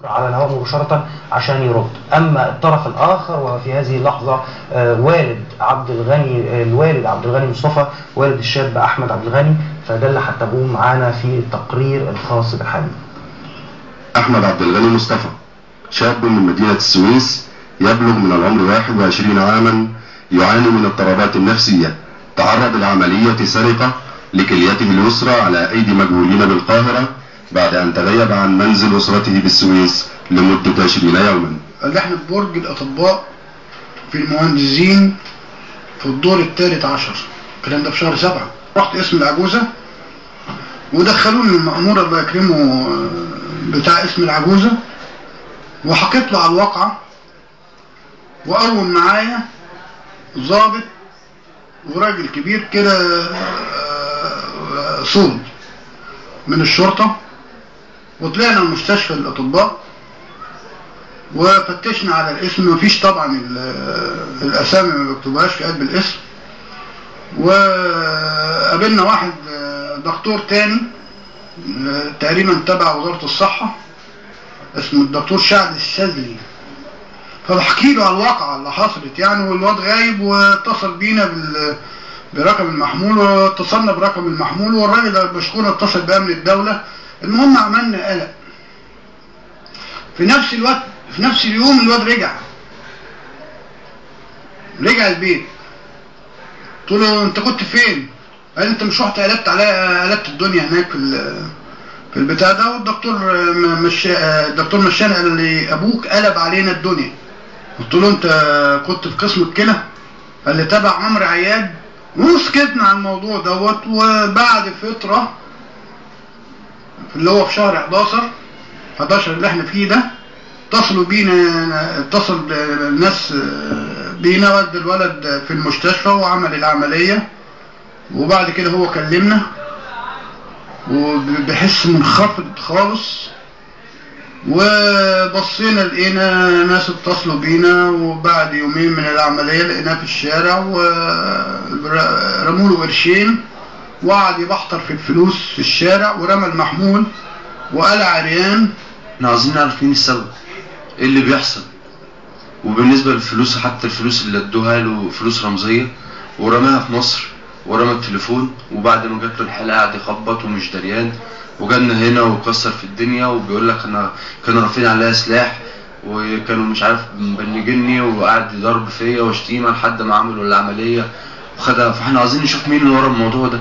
على الهواء مباشرة عشان يرد. أما الطرف الآخر وفي هذه اللحظة والد عبد الغني، الوالد عبد الغني مصطفى، والد الشاب أحمد عبد الغني، فده اللي هتتابعوه معانا في التقرير الخاص بالحديث. أحمد عبد الغني مصطفى شاب من مدينة السويس يبلغ من العمر 21 عاما، يعاني من اضطرابات نفسية. تعرض لعملية سرقة لكليته اليسرى على أيدي مجهولين بالقاهرة بعد أن تغيب عن منزل أسرته بالسويس لمدة 20 يوما. احنا في برج الأطباء في المهندسين في الدور الثالث عشر، الكلام ده في شهر 7. رحت اسم العجوزة ودخلوني المأمور الله يكرمه بتاع اسم العجوزة، وحكيت له على الواقعة، وقوم معايا ضابط وراجل كبير كده صول من الشرطة، وطلعنا المستشفى الأطباء وفتشنا على الاسم. مفيش طبعا الأسامي ما بكتبهاش في قلب الاسم. وقابلنا واحد دكتور تاني تقريبا تبع وزارة الصحة اسمه الدكتور شعد الشاذلي، فبحكي له على الواقعة اللي حصلت يعني. والواد غايب واتصل بينا برقم المحمول، واتصلنا برقم المحمول، والراجل مشكور اتصل بأمن الدولة. المهم عملنا قلق. في نفس اليوم الواد رجع البيت. قلت له انت كنت فين؟ قال انت مش رحت قلبت الدنيا هناك في البتاع ده. والدكتور مشاني قال لي ابوك قلب علينا الدنيا. قلت له انت كنت في قسم الكلى؟ قال لي تبع عمرو عياد. وسكتنا عن الموضوع دوت. وبعد فترة اللي هو في شهر 11 اللي احنا فيه ده، اتصل الناس بينا، ود الولد في المستشفى وعمل العملية. وبعد كده هو كلمنا وبحس منخفض خالص، وبصينا لقينا ناس اتصلوا بينا، وبعد يومين من العملية لقيناه في الشارع ورموا له قرشين، وقعد يبحتر في الفلوس في الشارع، ورمى المحمول وقلع عريان. احنا عاوزين نعرف مين السبب، ايه اللي بيحصل. وبالنسبة للفلوس، حتى الفلوس اللي ادوها له فلوس رمزية، ورماها في مصر، ورمى التليفون. وبعد ما جات له الحلقة قعد يخبط ومش دريان، وجالنا هنا وكسر في الدنيا، وبيقول لك انا كانوا رافعين عليا سلاح، وكانوا مش عارف مبنجني، وقعد ضرب فيا وشتيمه لحد ما عملوا العمليه وخدها. فاحنا عايزين نشوف مين اللي ورا الموضوع ده.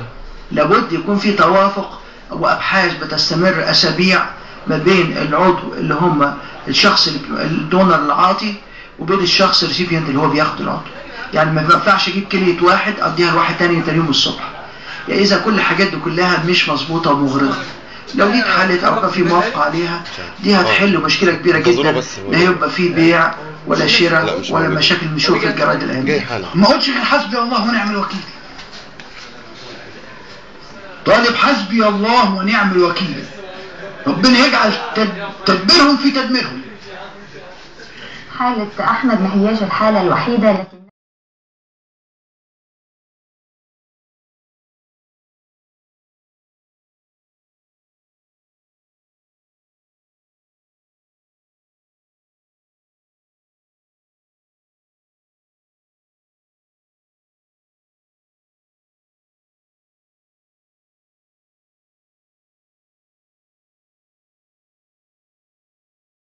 لابد يكون في توافق وابحاث بتستمر اسابيع ما بين العضو اللي هم الشخص الدونر العاطي وبين الشخص الريسيبيانت اللي هو بياخد العضو. يعني ما ينفعش اجيب كليه واحد اديها لواحد تاني تاني يوم الصبح. يعني اذا كل الحاجات دي كلها مش مظبوطه ومغرضه، لو دي اتحلت او كان في موافقه عليها، دي هتحل مشكله كبيره جدا. لا هيبقى في بيع ولا شراء ولا مشاكل بنشوف في الجرايد الايام. ما قلتش غير حسبي الله ونعم الوكيل. طالب حسبي الله ونعم الوكيل، ربنا يجعل تدبيرهم في تدميرهم. حالة أحمد ما هياش الحالة الوحيدة، لكن